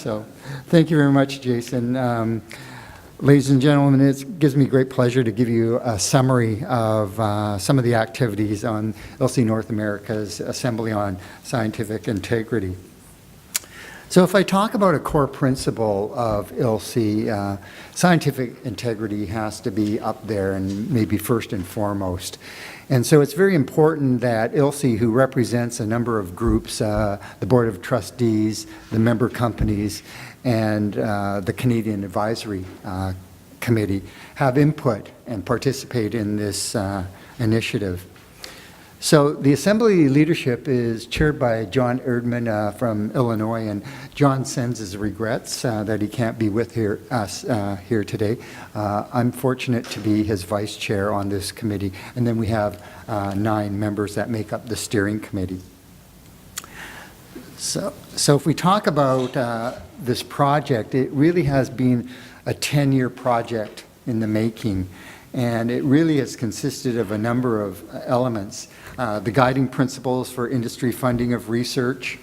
So thank you very much, Jason. Ladies and gentlemen, it gives me great pleasure to give you a summary of some of the activities on ILSI North America's Assembly on Scientific Integrity. So if I talk about a core principle of ILSI, scientific integrity has to be up there and maybe first and foremost. And so it's very important that ILSI, who represents a number of groups, the Board of Trustees, the member companies, and the Canadian Advisory Committee, have input and participate in this initiative. So the Assembly leadership is chaired by John Erdman from Illinois, and John sends his regrets that he can't be with us here today. I'm fortunate to be his vice chair on this committee, and then we have 9 members that make up the steering committee. So if we talk about this project, it really has been a 10-year project in the making, and it really has consisted of a number of elements. The guiding principles for industry funding of research,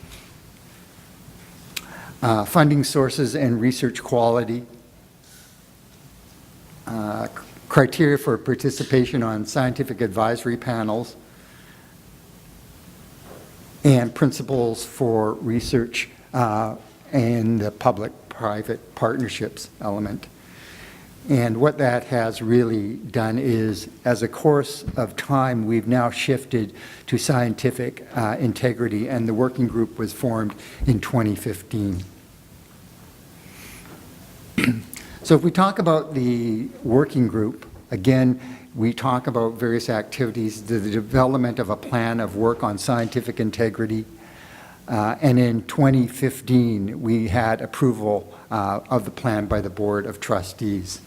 funding sources and research quality, criteria for participation on scientific advisory panels, and principles for research and the public-private partnerships element. And what that has really done is, as a course of time, we've now shifted to scientific integrity, and the working group was formed in 2015. So if we talk about the working group, again, we talk about various activities, the development of a plan of work on scientific integrity, and in 2015, we had approval of the plan by the Board of Trustees.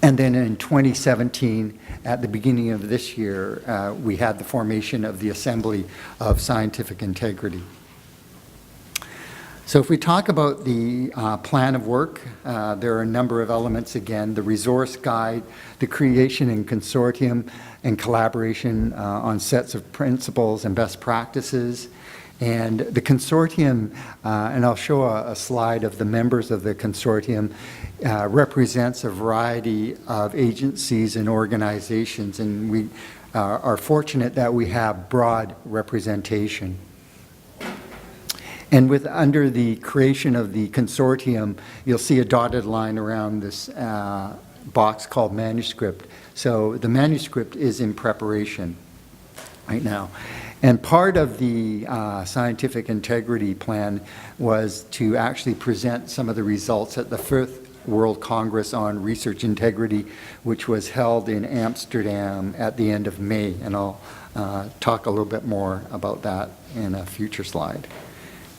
And then in 2017, at the beginning of this year, we had the formation of the Assembly of Scientific Integrity. So if we talk about the plan of work, there are a number of elements again: the resource guide, the creation and consortium and collaboration on sets of principles and best practices. And the consortium, and I'll show a slide of the members of the consortium, represents a variety of agencies and organizations, and we are fortunate that we have broad representation. And under the creation of the consortium, you'll see a dotted line around this box called manuscript. So the manuscript is in preparation right now. And part of the scientific integrity plan was to actually present some of the results at the 5th World Congress on Research Integrity, which was held in Amsterdam at the end of May. And I'll talk a little bit more about that in a future slide.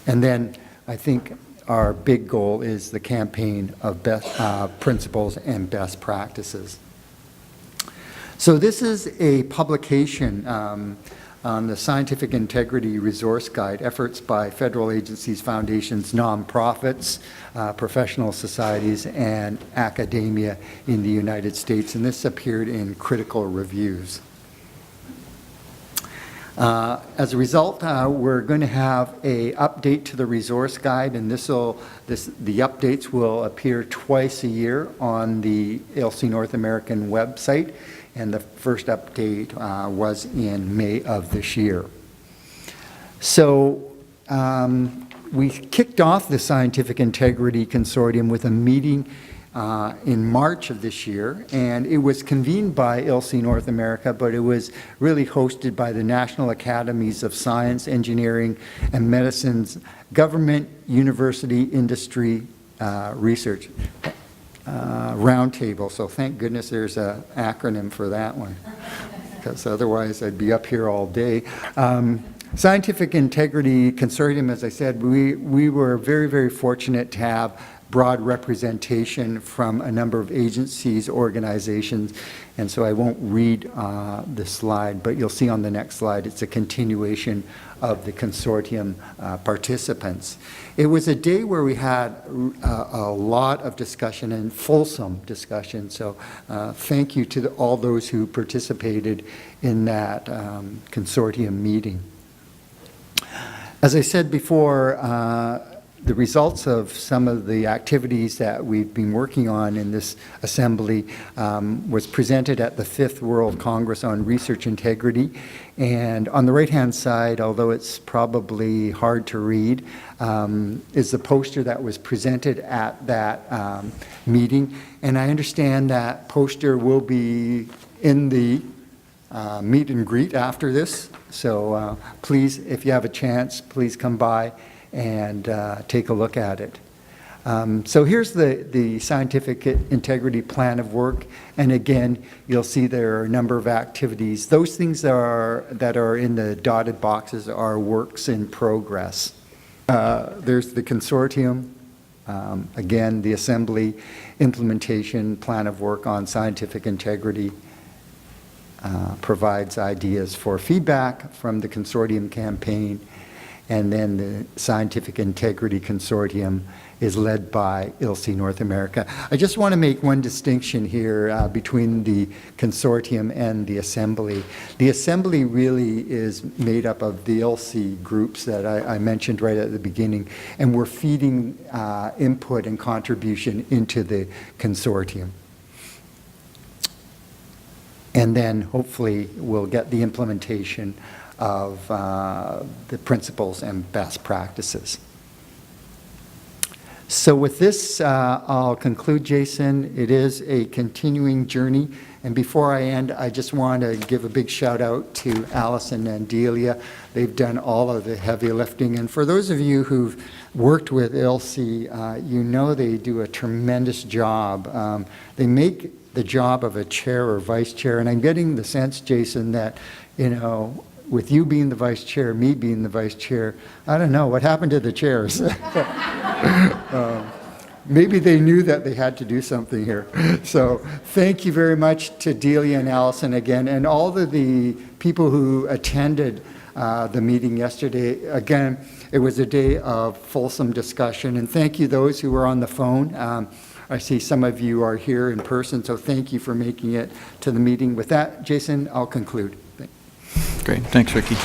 And then I think our big goal is the campaign of best principles and best practices. So this is a publication on the Scientific Integrity Resource Guide, efforts by federal agencies, foundations, nonprofits, professional societies, and academia in the United States. And this appeared in Critical Reviews. As a result, we're going to have an update to the resource guide, and the updates will appear twice a year on the ILSI North American website, and the first update was in May of this year. So we kicked off the Scientific Integrity Consortium with a meeting in March of this year, and it was convened by ILSI North America, but it was really hosted by the National Academies of Science, Engineering, and Medicine's Government, University, Industry, Research Roundtable. So thank goodness there's an acronym for that one, because otherwise I'd be up here all day. Scientific Integrity Consortium, as I said, we were very, very fortunate to have broad representation from a number of agencies, organizations, and so I won't read the slide, but you'll see on the next slide it's a continuation of the consortium participants. It was a day where we had a lot of discussion and fulsome discussion, so thank you to all those who participated in that consortium meeting. As I said before, the results of some of the activities that we've been working on in this assembly was presented at the 5th World Congress on Research Integrity. And on the right-hand side, although it's probably hard to read, is the poster that was presented at that meeting. And I understand that poster will be in the meet and greet after this. So please, if you have a chance, please come by and take a look at it. So here's the scientific integrity plan of work. And again, you'll see there are a number of activities. Those things that are in the dotted boxes are works in progress. There's the consortium. Again, the assembly implementation plan of work on scientific integrity provides ideas for feedback from the consortium campaign. And then the Scientific Integrity Consortium is led by ILSI North America. I just want to make one distinction here between the consortium and the assembly. The assembly really is made up of the ILSI groups that I mentioned right at the beginning, and we're feeding input and contribution into the consortium. And then hopefully we'll get the implementation of the principles and best practices. So with this, I'll conclude, Jason. It is a continuing journey. And before I end, I just want to give a big shout out to Allison and Delia. They've done all of the heavy lifting. And for those of you who've worked with ILSI, you know they do a tremendous job. They make the job of a chair or vice chair. And I'm getting the sense, Jason, that, you know, with you being the vice chair, me being the vice chair, I don't know, what happened to the chairs? Maybe they knew that they had to do something here. So thank you very much to Delia and Allison again, and all of the people who attended the meeting yesterday. Again, it was a day of fulsome discussion, and thank you those who were on the phone. I see some of you are here in person, so thank you for making it to the meeting. With that, Jason, I'll conclude. Great. Thanks, Rickey.